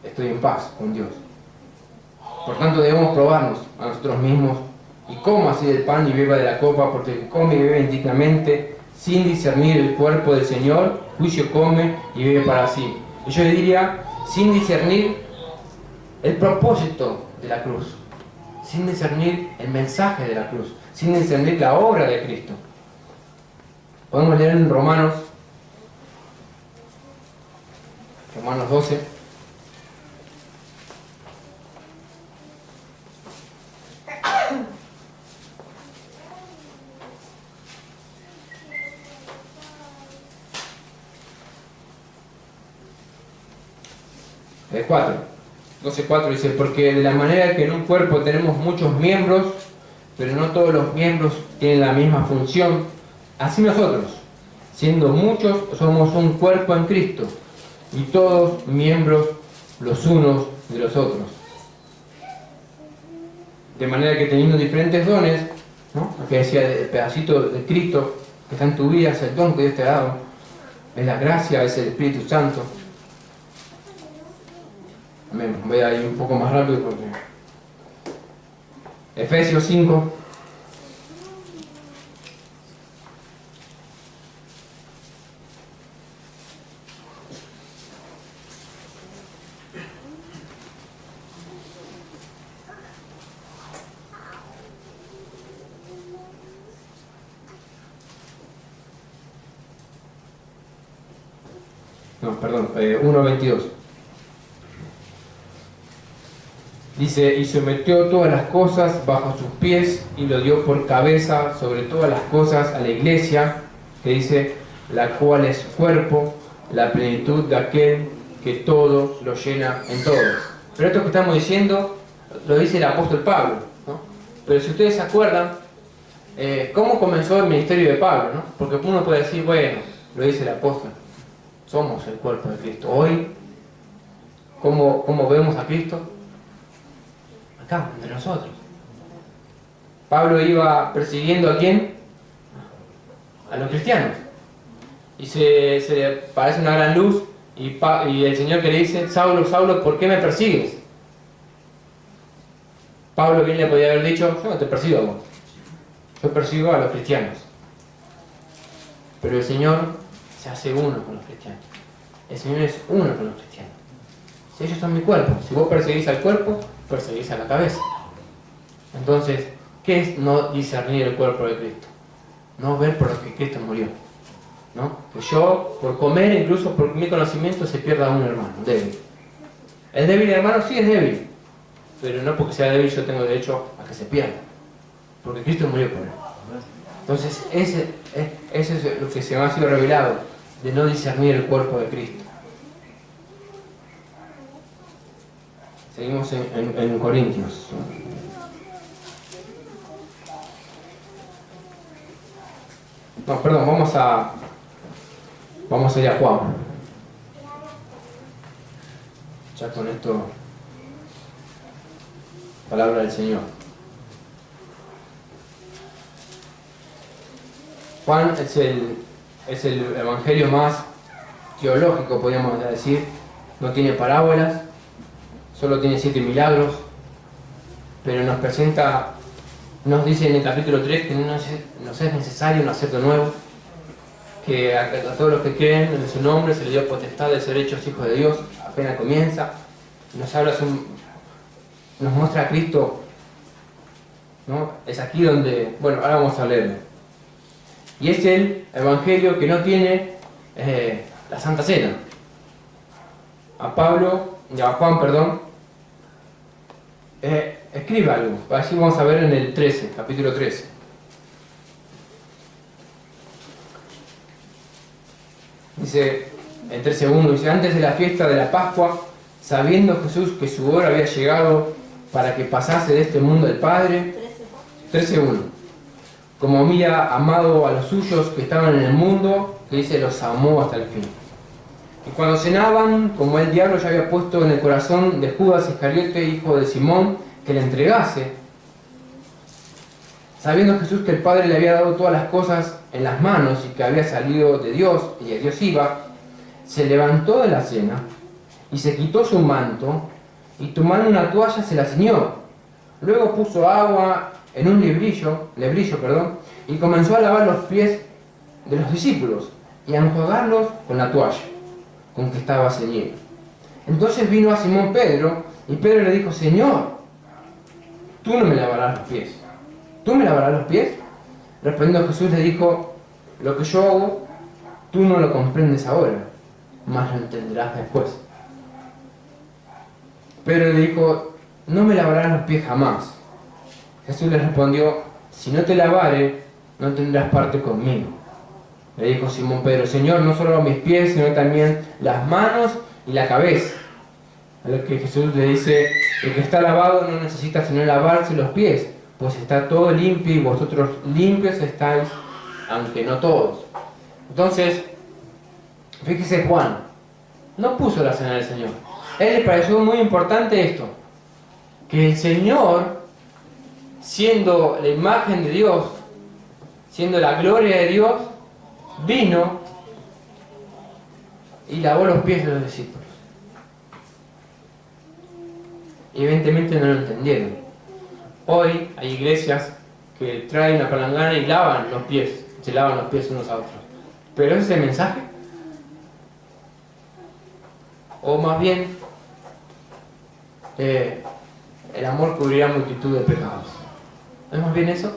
estoy en paz con Dios. Por tanto, debemos probarnos a nosotros mismos y coma así del pan y beba de la copa, porque el que come y bebe indignamente, sin discernir el cuerpo del Señor, juicio come y bebe para sí. Y yo le diría, sin discernir el propósito de la cruz, sin discernir el mensaje de la cruz, sin discernir la obra de Cristo. Podemos leer en Romanos 12. El 12:4 dice: porque de la manera que en un cuerpo tenemos muchos miembros, pero no todos los miembros tienen la misma función, así nosotros, siendo muchos, somos un cuerpo en Cristo, y todos miembros los unos de los otros. De manera que teniendo diferentes dones, ¿no? Lo que decía el pedacito de Cristo que está en tu vida, es el don que Dios te ha dado, es la gracia, es el Espíritu Santo. Amén. Voy a ir un poco más rápido porque... Efesios 5. No, perdón, 1:22. Dice: y sometió todas las cosas bajo sus pies y lo dio por cabeza sobre todas las cosas a la iglesia, que dice, la cual es su cuerpo, la plenitud de aquel que todo lo llena en todos. Pero esto que estamos diciendo lo dice el apóstol Pablo, ¿no? Pero si ustedes se acuerdan, ¿cómo comenzó el ministerio de Pablo, ¿no? Porque uno puede decir, bueno, lo dice el apóstol, somos el cuerpo de Cristo. Hoy, ¿cómo vemos a Cristo? Acá, entre nosotros. Pablo iba persiguiendo ¿a quién? A los cristianos. Y se le parece una gran luz y el Señor que le dice: Saulo, Saulo, ¿por qué me persigues? Pablo bien le podía haber dicho: yo no te persigo a vos, yo persigo a los cristianos. Pero el Señor se hace uno con los cristianos. El Señor es uno con los cristianos. Si ellos son mi cuerpo, si vos perseguís al cuerpo, perseguís a la cabeza. Entonces, ¿qué es no discernir el cuerpo de Cristo? No ver por lo que Cristo murió, ¿no? Que yo, por comer, incluso por mi conocimiento, se pierda un hermano débil. ¿Es débil el hermano? Sí, es débil. Pero no porque sea débil yo tengo derecho a que se pierda. Porque Cristo murió por él. Entonces, ese es lo que se me ha sido revelado, de no discernir el cuerpo de Cristo. Seguimos en Corintios. No, perdón, vamos a ir a Juan. Ya con esto, palabra del Señor. Juan es el evangelio más teológico, podríamos decir. No tiene parábolas, solo tiene 7 milagros, pero nos dice en el capítulo 3 que nos es necesario nacer de nuevo, que a todos los que creen en su nombre se les dio potestad de ser hechos hijos de Dios. Apenas comienza, nos muestra a Cristo, ¿no? Es aquí donde, bueno, ahora vamos a leerlo. Y es el evangelio que no tiene la Santa Cena. A Juan, escribe algo, así vamos a ver en el 13, capítulo 13. Dice, el 13:1, dice: antes de la fiesta de la Pascua, sabiendo Jesús que su hora había llegado para que pasase de este mundo al Padre. 13:1. Como había amado a los suyos que estaban en el mundo, que dice, los amó hasta el fin. Y cuando cenaban, como el diablo ya había puesto en el corazón de Judas Iscariote, hijo de Simón, que le entregase, sabiendo Jesús que el Padre le había dado todas las cosas en las manos y que había salido de Dios y a Dios iba, se levantó de la cena y se quitó su manto y tomando una toalla se la ciñó. Luego puso agua en un lebrillo, y comenzó a lavar los pies de los discípulos y a enjuagarlos con la toalla con que estaba ceñido. Entonces vino a Simón Pedro y Pedro le dijo: Señor, tú no me lavarás los pies. ¿Tú me lavarás los pies? Respondiendo Jesús le dijo: lo que yo hago, tú no lo comprendes ahora, mas lo entenderás después. Pedro le dijo: no me lavarás los pies jamás. Jesús le respondió: si no te lavare, no tendrás parte conmigo. Le dijo Simón Pedro: Señor, no solo mis pies, sino también las manos y la cabeza. A lo que Jesús le dice: el que está lavado no necesita sino lavarse los pies, pues está todo limpio y vosotros limpios estáis, aunque no todos. Entonces, fíjese, Juan no puso la cena del Señor. A él le pareció muy importante esto, que el Señor, siendo la imagen de Dios, siendo la gloria de Dios, vino y lavó los pies de los discípulos. Y evidentemente no lo entendieron. Hoy hay iglesias que traen la palangana y lavan los pies, se lavan los pies unos a otros. ¿Pero ese es el mensaje? O más bien, el amor cubrirá multitud de pecados. ¿No es más bien eso?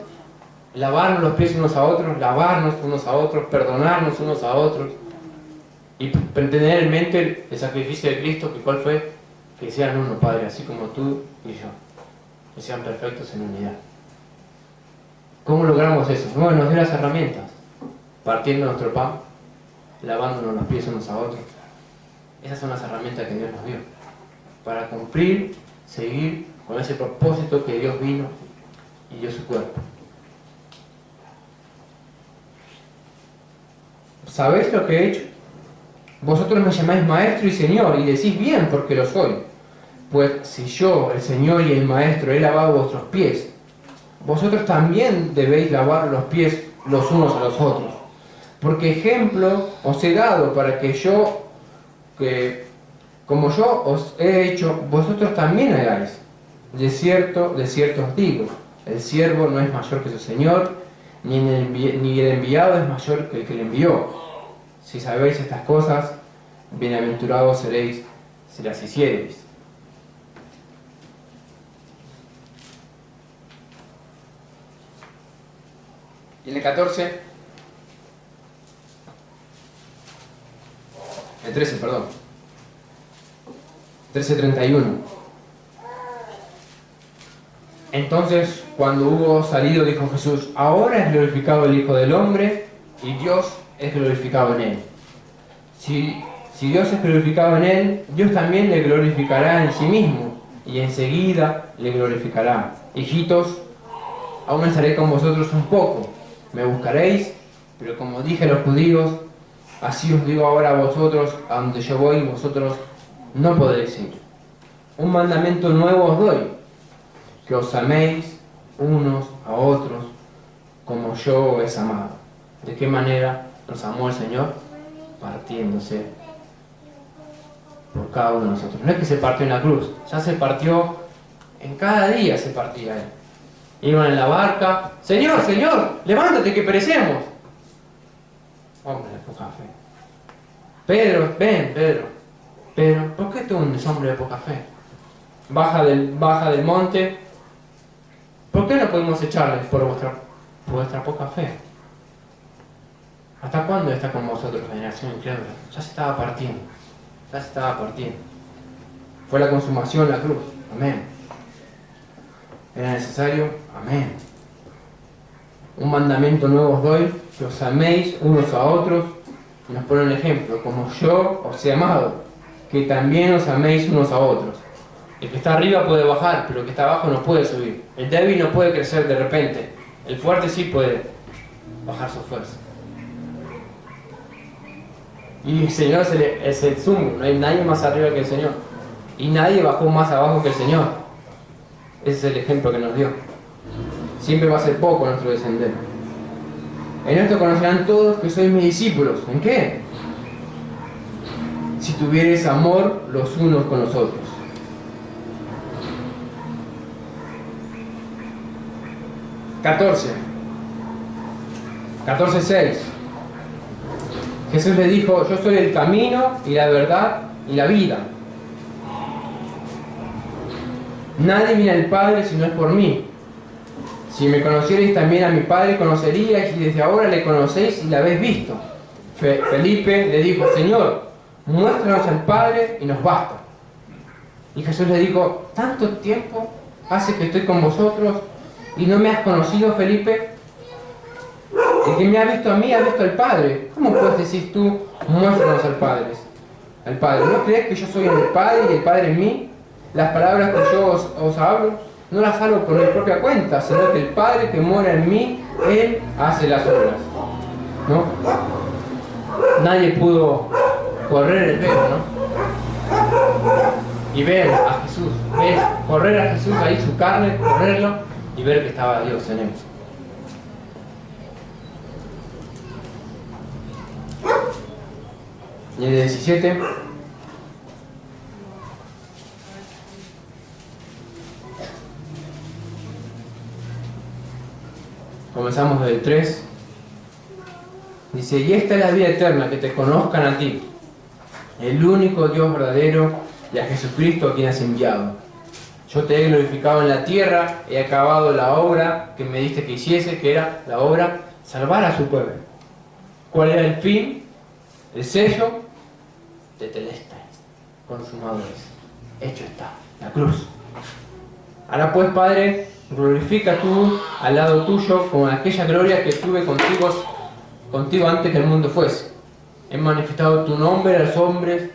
Lavarnos los pies unos a otros, lavarnos unos a otros, perdonarnos unos a otros. Y tener en mente el sacrificio de Cristo, que ¿cuál fue? Que sean uno, Padre, así como tú y yo. Que sean perfectos en unidad. ¿Cómo logramos eso? Bueno, nos dio las herramientas. Partiendo nuestro pan, lavándonos los pies unos a otros. Esas son las herramientas que Dios nos dio. Para cumplir, seguir con ese propósito que Dios vino y dio su cuerpo. ¿Sabéis lo que he hecho? Vosotros me llamáis Maestro y Señor, y decís bien, porque lo soy. Pues si yo, el Señor y el Maestro, he lavado vuestros pies, vosotros también debéis lavar los pies los unos a los otros. Porque ejemplo os he dado para que como yo os he hecho, vosotros también hagáis. De cierto os digo, el siervo no es mayor que su Señor, ni el enviado es mayor que el que le envió. Si sabéis estas cosas, bienaventurados seréis si las hiciereis. Y en el 14, el 13, perdón, 13:31. Entonces, cuando hubo salido, dijo Jesús: ahora es glorificado el Hijo del Hombre, y Dios es glorificado en él. Si Dios es glorificado en él, Dios también le glorificará en sí mismo, y enseguida le glorificará. Hijitos, aún estaré con vosotros un poco. Me buscaréis, pero como dije a los judíos, así os digo ahora a vosotros: a donde yo voy, vosotros no podréis ir. Un mandamiento nuevo os doy: que os améis unos a otros como yo os he amado. ¿De qué manera nos amó el Señor? Partiéndose por cada uno de nosotros. No es que se partió en la cruz, ya se partió, en cada día se partía Él. Iban en la barca: Señor, Señor, levántate que perecemos. Hombre de poca fe. Pedro, ven, Pedro. Pero, ¿por qué tú eres hombre de poca fe? Baja del monte. ¿Por qué no podemos echarles por vuestra poca fe? ¿Hasta cuándo está con vosotros, generación incrédula? Ya se estaba partiendo. Ya se estaba partiendo. Fue la consumación, la cruz. Amén. ¿Era necesario? Amén. Un mandamiento nuevo os doy: que os améis unos a otros. Y nos pone un ejemplo: como yo os he amado, que también os améis unos a otros. El que está arriba puede bajar, pero el que está abajo no puede subir. El débil no puede crecer de repente. El fuerte sí puede bajar su fuerza. Y el Señor es el sumo. No hay nadie más arriba que el Señor. Y nadie bajó más abajo que el Señor. Ese es el ejemplo que nos dio. Siempre va a ser poco nuestro descender. En esto conocerán todos que sois mis discípulos. ¿En qué? Si tuviereis amor los unos con los otros. ...14, 14:6. Jesús le dijo: yo soy el camino y la verdad y la vida. Nadie viene al Padre si no es por mí. Si me conocierais también a mi Padre conoceríais, y desde ahora le conocéis y le habéis visto. Felipe le dijo: Señor, muéstranos al Padre y nos basta. Y Jesús le dijo: ¿tanto tiempo hace que estoy con vosotros y no me has conocido, Felipe? El que me ha visto a mí ha visto al Padre. ¿Cómo pues decís tú: muéstranos al Padre? ¿No crees que yo soy en el Padre y el Padre en mí? Las palabras que yo os hablo no las hablo por mi propia cuenta, sino que el Padre que mora en mí, Él hace las obras. ¿No? Nadie pudo correr el velo, ¿no? Y ver a Jesús, correr a Jesús ahí, su carne, correrlo y ver que estaba Dios en él. Y el 17. Comenzamos desde el 3. Dice: y esta es la vida eterna, que te conozcan a ti, el único Dios verdadero, y a Jesucristo a quien has enviado. Yo te he glorificado en la tierra, he acabado la obra que me diste que hiciese, que era la obra salvar a su pueblo. ¿Cuál era el fin? El sello de Telestai, consumadores. Hecho está, la cruz. Ahora pues, Padre, glorifica tú al lado tuyo con aquella gloria que tuve contigo antes que el mundo fuese. He manifestado tu nombre a los hombres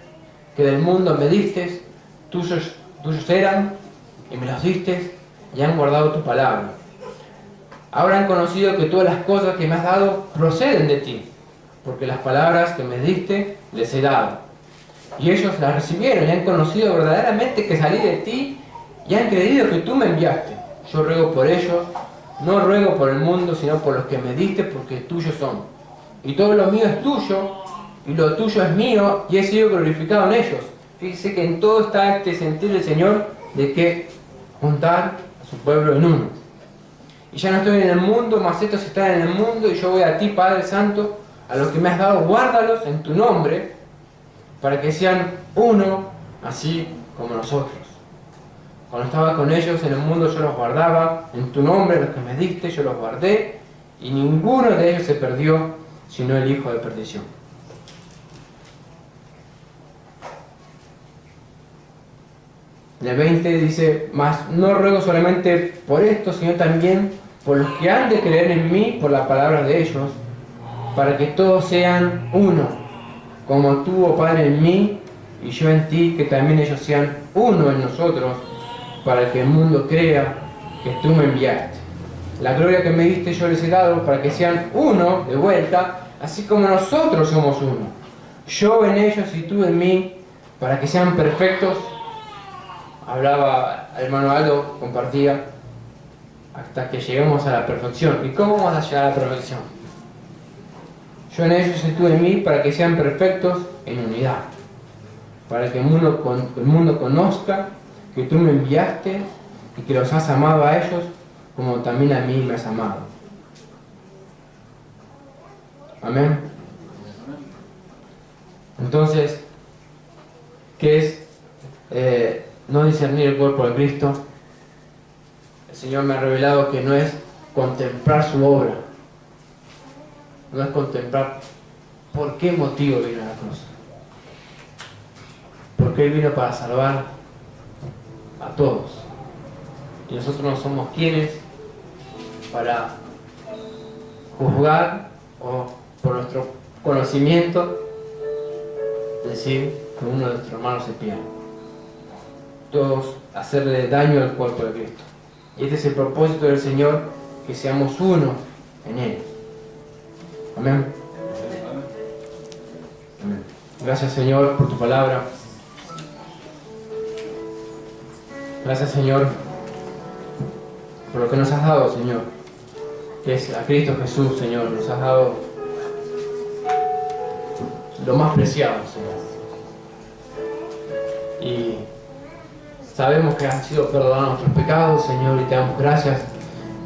que del mundo me diste, tuyos eran y me los diste, y han guardado tu palabra. Ahora han conocido que todas las cosas que me has dado proceden de ti, porque las palabras que me diste les he dado. Y ellos las recibieron y han conocido verdaderamente que salí de ti y han creído que tú me enviaste. Yo ruego por ellos, no ruego por el mundo, sino por los que me diste, porque tuyos son. Y todo lo mío es tuyo, y lo tuyo es mío, y he sido glorificado en ellos. Fíjese que en todo está este sentir del Señor de que juntar a su pueblo en uno. y ya no estoy en el mundo, mas estos están en el mundo, y yo voy a ti, Padre Santo, a los que me has dado, guárdalos en tu nombre, para que sean uno, así como nosotros. Cuando estaba con ellos en el mundo yo los guardaba, en tu nombre los que me diste yo los guardé, y ninguno de ellos se perdió, sino el hijo de perdición. En el 20 dice, mas no ruego solamente por esto, sino también por los que han de creer en mí por la palabra de ellos, para que todos sean uno, como tú, oh Padre, en mí y yo en ti, que también ellos sean uno en nosotros, para que el mundo crea que tú me enviaste. La gloria que me diste yo les he dado, para que sean uno de vuelta, así como nosotros somos uno. Yo en ellos y tú en mí, para que sean perfectos. Hablaba el hermano Aldo, compartía, hasta que lleguemos a la perfección. ¿Y cómo vamos a llegar a la perfección? Yo en ellos y tú en mí, para que sean perfectos en unidad. Para que el mundo conozca que tú me enviaste y que los has amado a ellos como también a mí me has amado. Amén. Entonces, ¿qué es no discernir el cuerpo de Cristo? El Señor me ha revelado que no es contemplar su obra, no es contemplar por qué motivo vino a la cruz, porque Él vino para salvar a todos, y nosotros no somos quienes para juzgar o por nuestro conocimiento decir que uno de nuestros hermanos se pierde. Todos hacerle daño al cuerpo de Cristo. Y este es el propósito del Señor, que seamos uno en Él. Amén. Amén. Gracias, Señor, por tu palabra. Gracias, Señor, por lo que nos has dado, Señor, que es a Cristo Jesús, Señor. Nos has dado lo más preciado, Señor. Y sabemos que han sido perdonados nuestros pecados, Señor, y te damos gracias,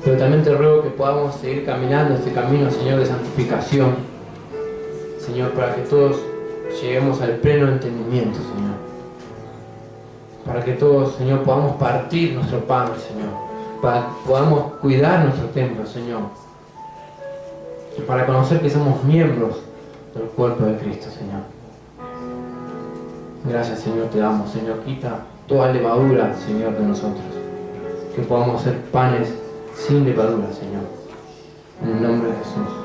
pero también te ruego que podamos seguir caminando este camino, Señor, de santificación, Señor, para que todos lleguemos al pleno entendimiento, Señor, para que todos, Señor, podamos partir nuestro pan, Señor, para que podamos cuidar nuestro templo, Señor, y para conocer que somos miembros del cuerpo de Cristo, Señor. Gracias, Señor, te damos, Señor, quita toda levadura, Señor, de nosotros, que podamos ser panes sin levadura, Señor, en el nombre de Jesús.